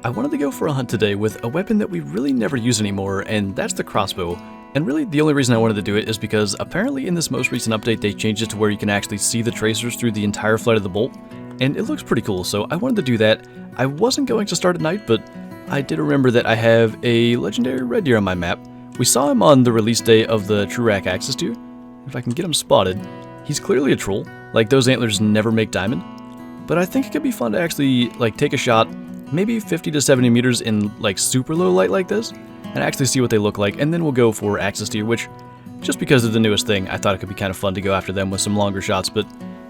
I wanted to go for a hunt today with a weapon that we really never use anymore, and that's the crossbow. And really, the only reason I wanted to do it is because apparently in this most recent update they changed it to where you can actually see the tracers through the entire flight of the bolt, and it looks pretty cool, so I wanted to do that. I wasn't going to start at night, but I did remember that I have a legendary red deer on my map. We saw him on the release day of the True Rack Axis deer. If I can get him spotted, he's clearly a troll, like those antlers never make diamond. But I think it could be fun to actually like take a shot, maybe 50 to 70 meters in like super low light like this, and actually see what they look like, and then we'll go for Axis deer, which, just because of the newest thing, I thought it could be kind of fun to go after them with some longer shots, but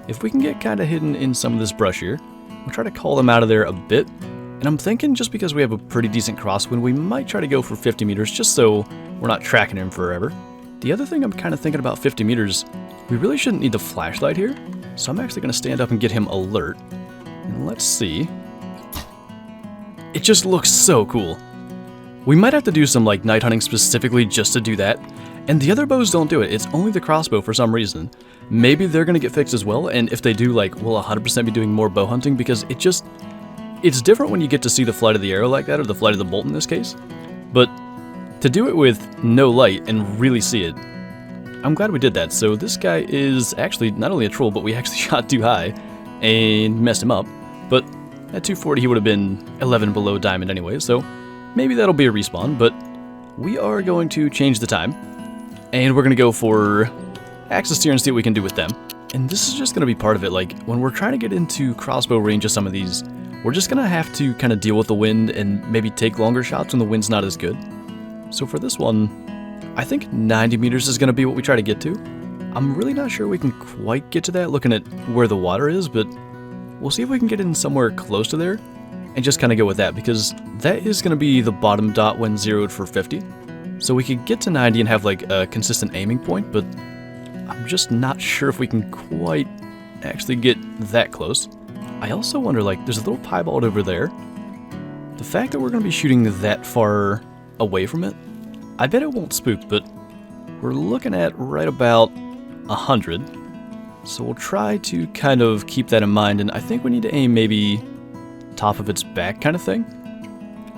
if we can get kind of hidden in some of this brush here, we'll try to call them out of there a bit. And I'm thinking just because we have a pretty decent crosswind, we might try to go for 50 meters just so we're not tracking him forever. The other thing I'm kind of thinking about 50 meters, we really shouldn't need the flashlight here, so I'm actually going to stand up and get him alert. And let's see. It just looks so cool. We might have to do some like night hunting specifically just to do that. And the other bows don't do it, it's only the crossbow for some reason. Maybe they're going to get fixed as well, and if they do, like, we'll 100% be doing more bow hunting because it's different when you get to see the flight of the arrow like that, or the flight of the bolt in this case. But to do it with no light and really see it, I'm glad we did that. So this guy is actually not only a troll, but we actually shot too high and messed him up. But at 240 he would have been 11 below diamond anyway, so maybe that'll be a respawn. But we are going to change the time, and we're going to go for Axis deer and see what we can do with them. And this is just going to be part of it. Like, when we're trying to get into crossbow range of some of these, we're just going to have to kind of deal with the wind and maybe take longer shots when the wind's not as good. So for this one, I think 90 meters is going to be what we try to get to. I'm really not sure we can quite get to that looking at where the water is, but we'll see if we can get in somewhere close to there and just kind of go with that, because that is going to be the bottom dot when zeroed for 50. So we could get to 90 and have like a consistent aiming point, but I'm just not sure if we can quite actually get that close. I also wonder, like, there's a little piebald over there. The fact that we're going to be shooting that far away from it, I bet it won't spook, but we're looking at right about 100. So we'll try to kind of keep that in mind, and I think we need to aim maybe top of its back kind of thing.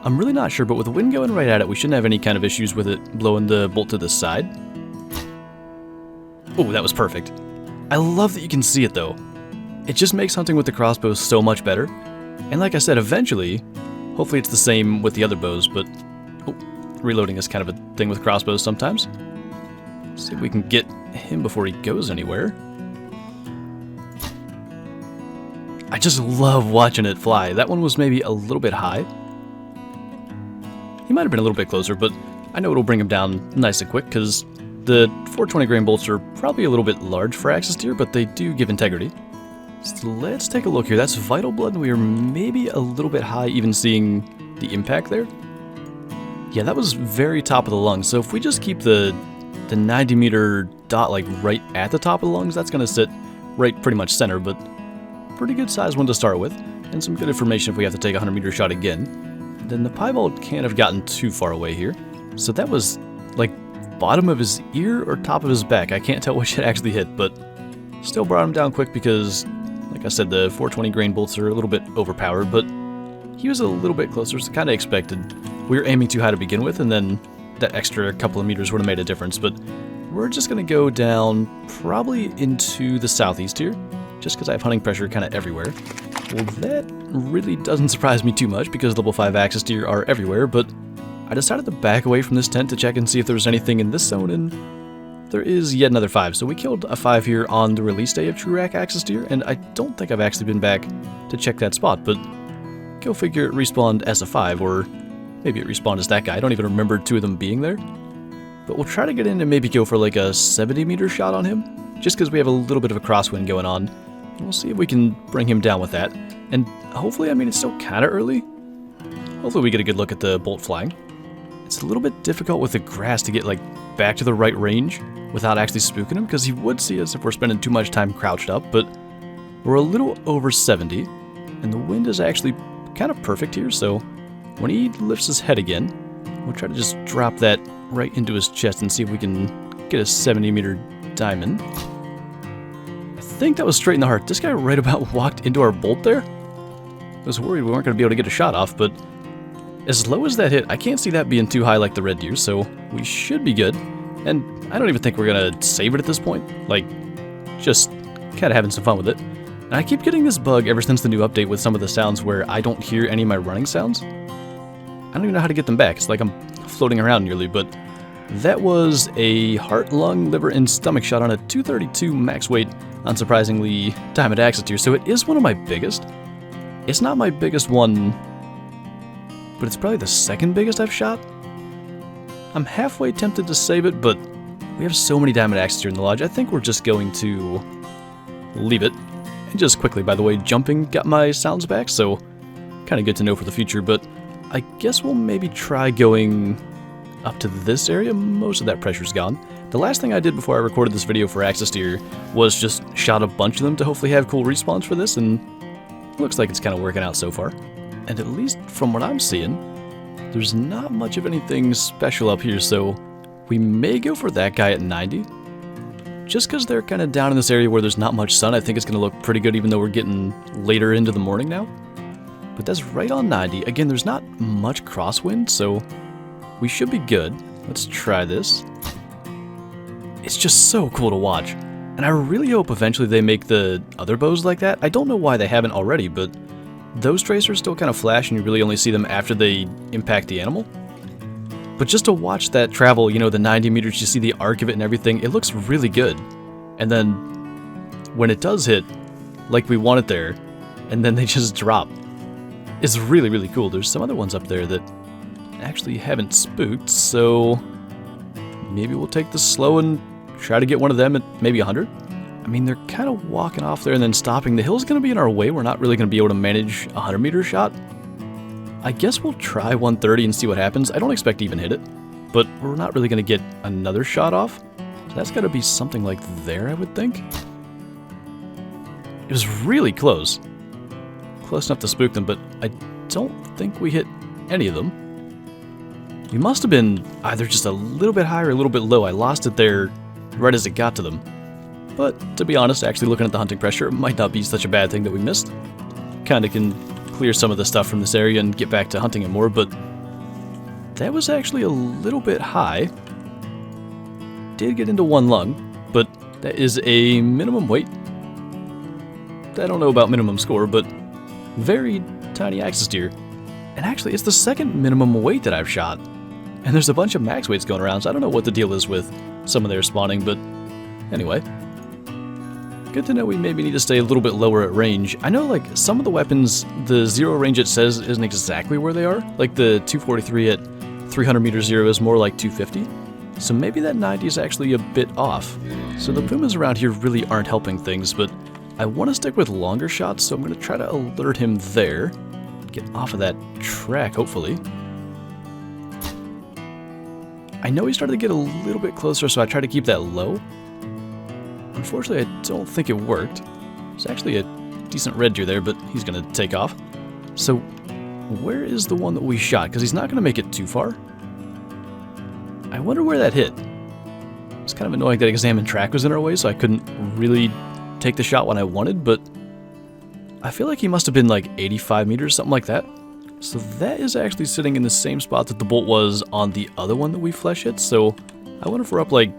I'm really not sure, but with the wind going right at it, we shouldn't have any kind of issues with it blowing the bolt to the side. Oh, that was perfect. I love that you can see it though. It just makes hunting with the crossbow so much better. And like I said, eventually, hopefully it's the same with the other bows, but oh, reloading is kind of a thing with crossbows sometimes. Let's see if we can get him before he goes anywhere. I just love watching it fly. That one was maybe a little bit high. He might have been a little bit closer, but I know it'll bring him down nice and quick because the 420 grain bolts are probably a little bit large for Axis deer, but they do give integrity. So let's take a look here. That's Vital Blood, and we are maybe a little bit high even seeing the impact there. Yeah, that was very top of the lungs. So if we just keep the 90 meter dot like right at the top of the lungs, that's going to sit right pretty much center, but pretty good size one to start with, and some good information if we have to take a 100 meter shot again. Then the piebald can't have gotten too far away here. So that was like bottom of his ear or top of his back. I can't tell which it actually hit, but still brought him down quick because, like I said, the 420 grain bolts are a little bit overpowered, but he was a little bit closer, so kind of expected. We were aiming too high to begin with, and then that extra couple of meters would have made a difference, but we're just going to go down probably into the southeast here, just because I have hunting pressure kind of everywhere. Well, that really doesn't surprise me too much because level 5 Axis deer are everywhere, but I decided to back away from this tent to check and see if there was anything in this zone, and there is yet another 5. So we killed a 5 here on the release day of True Rack Axis deer, and I don't think I've actually been back to check that spot, but go figure it respawned as a 5, or maybe it respawned as that guy. I don't even remember 2 of them being there. But we'll try to get in and maybe go for like a 70 meter shot on him, just because we have a little bit of a crosswind going on. We'll see if we can bring him down with that. And hopefully, I mean, it's still kind of early. Hopefully we get a good look at the bolt flying. It's a little bit difficult with the grass to get like back to the right range without actually spooking him, because he would see us if we're spending too much time crouched up, but we're a little over 70, and the wind is actually kind of perfect here, so when he lifts his head again, we'll try to just drop that right into his chest and see if we can get a 70 meter diamond. I think that was straight in the heart. This guy right about walked into our bolt there. I was worried we weren't going to be able to get a shot off, but as low as that hit, I can't see that being too high like the red deer, so we should be good. And I don't even think we're gonna save it at this point. Like, just kind of having some fun with it. And I keep getting this bug ever since the new update with some of the sounds where I don't hear any of my running sounds. I don't even know how to get them back. It's like I'm floating around nearly, but that was a heart, lung, liver, and stomach shot on a 232 max weight, unsurprisingly, diamond axis tier, so it is one of my biggest. It's not my biggest one, but it's probably the second biggest I've shot. I'm halfway tempted to save it, but we have so many diamond axes here in the lodge, I think we're just going to leave it. And just quickly, by the way, jumping got my sounds back, so kind of good to know for the future, but I guess we'll maybe try going up to this area. Most of that pressure's gone. The last thing I did before I recorded this video for Axis Deer was just shot a bunch of them to hopefully have cool respawns for this, and it looks like it's kind of working out so far. And at least from what I'm seeing, there's not much of anything special up here, so we may go for that guy at 90. Just because they're kind of down in this area where there's not much sun, I think it's going to look pretty good even though we're getting later into the morning now. But that's right on 90. Again, there's not much crosswind, so we should be good. Let's try this. It's just so cool to watch. And I really hope eventually they make the other bows like that. I don't know why they haven't already, but those tracers still kind of flash and you really only see them after they impact the animal. But just to watch that travel, you know, the 90 meters, you see the arc of it and everything, it looks really good. And then when it does hit, like we want it there, and then they just drop. It's really, really cool. There's some other ones up there that actually haven't spooked, so maybe we'll take this slow and try to get one of them at maybe 100. I mean, they're kind of walking off there and then stopping. The hill's going to be in our way. We're not really going to be able to manage a 100-meter shot. I guess we'll try 130 and see what happens. I don't expect to even hit it, but we're not really going to get another shot off. So that's got to be something like there, I would think. It was really close. Close enough to spook them, but I don't think we hit any of them. We must have been either just a little bit high or a little bit low. I lost it there right as it got to them. But to be honest, actually looking at the hunting pressure, it might not be such a bad thing that we missed. Kind of can clear some of the stuff from this area and get back to hunting it more, but that was actually a little bit high. Did get into one lung, but that is a minimum weight. I don't know about minimum score, but very tiny axis deer. And actually, it's the second minimum weight that I've shot. And there's a bunch of max weights going around, so I don't know what the deal is with some of their spawning, but anyway. Good to know we maybe need to stay a little bit lower at range. I know, like, some of the weapons, the zero range it says isn't exactly where they are. Like, the 243 at 300 meters zero is more like 250. So maybe that 90 is actually a bit off. So the pumas around here really aren't helping things, but I want to stick with longer shots, so I'm going to try to alert him there. Get off of that track, hopefully. I know he started to get a little bit closer, so I try to keep that low. Unfortunately, I don't think it worked. It's actually a decent red deer there, but he's going to take off. So, where is the one that we shot? Because he's not going to make it too far. I wonder where that hit. It's kind of annoying that examine track was in our way, so I couldn't really take the shot when I wanted, but I feel like he must have been like 85 meters, something like that. So that is actually sitting in the same spot that the bolt was on the other one that we flesh hit, so I wonder if we're up like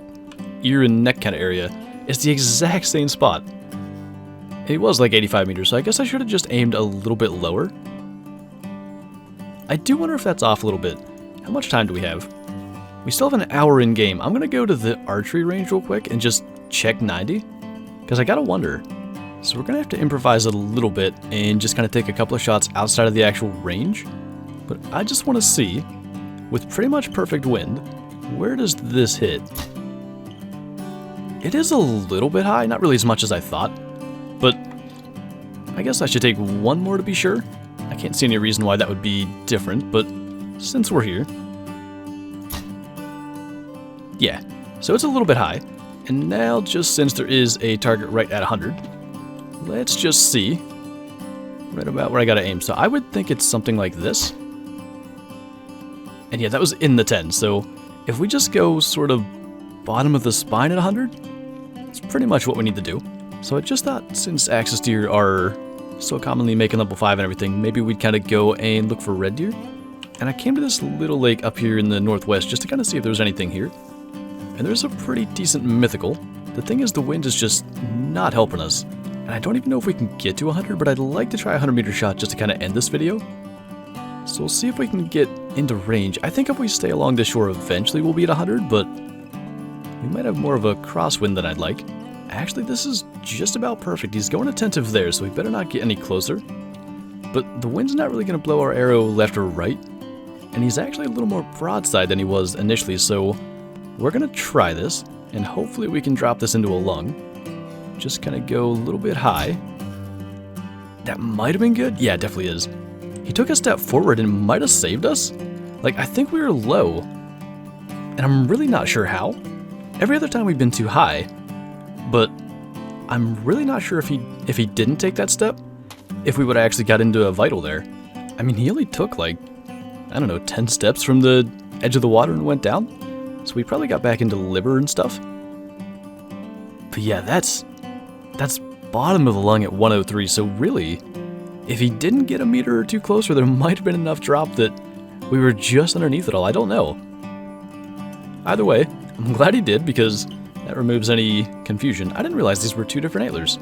ear and neck kind of area. It's the exact same spot. It was like 85 meters, so I guess I should have just aimed a little bit lower. I do wonder if that's off a little bit. How much time do we have? We still have an hour in game. I'm going to go to the archery range real quick and just check 90, because I got to wonder. So we're going to have to improvise a little bit and just kind of take a couple of shots outside of the actual range. But I just want to see, with pretty much perfect wind, where does this hit? It is a little bit high, not really as much as I thought, but I guess I should take one more to be sure. I can't see any reason why that would be different, but since we're here. Yeah, so it's a little bit high. And now, just since there is a target right at 100, let's just see right about where I gotta aim. So I would think it's something like this. And yeah, that was in the 10, so if we just go sort of bottom of the spine at 100, it's pretty much what we need to do. So I just thought, since axis deer are so commonly making level 5 and everything, maybe we'd kind of go and look for red deer. and I came to this little lake up here in the northwest just to kind of see if there was anything here. And there's a pretty decent mythical. The thing is, the wind is just not helping us. And I don't even know if we can get to 100, but I'd like to try a 100-meter shot just to kind of end this video. So we'll see if we can get into range. I think if we stay along the shore, eventually we'll be at 100, but we might have more of a crosswind than I'd like. Actually, this is just about perfect. He's going attentive there, so we better not get any closer. But the wind's not really going to blow our arrow left or right. And he's actually a little more broadside than he was initially, so we're going to try this. And hopefully we can drop this into a lung. Just kind of go a little bit high. That might have been good. Yeah, it definitely is. He took a step forward and might have saved us. Like, I think we were low. And I'm really not sure how. Every other time we've been too high. But I'm really not sure if he didn't take that step, if we would have actually got into a vital there. I mean, he only took like, I don't know, 10 steps from the edge of the water and went down. So we probably got back into liver and stuff. But yeah, that's bottom of the lung at 103. So really, if he didn't get a meter or two closer, there might have been enough drop that we were just underneath it all. I don't know. Either way, I'm glad he did, because that removes any confusion. I didn't realize these were two different antlers.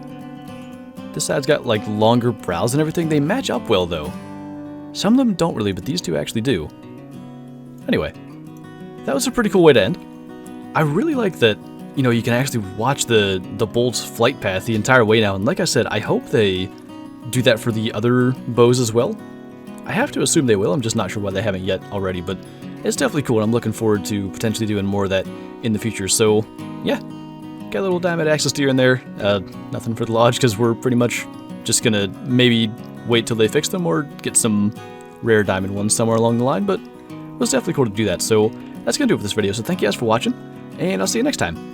This side's got like longer brows and everything. They match up well though. Some of them don't really, but these two actually do. Anyway, that was a pretty cool way to end. I really like that, you know, you can actually watch the bolt's flight path the entire way now. And like I said, I hope they do that for the other bows as well. I have to assume they will. I'm just not sure why they haven't yet already, but it's definitely cool. And I'm looking forward to potentially doing more of that in the future. So yeah, got a little diamond access deer in there. Nothing for the lodge because we're pretty much just gonna maybe wait till they fix them or get some rare diamond ones somewhere along the line. But it was definitely cool to do that. So that's gonna do it for this video. So thank you guys for watching, and I'll see you next time.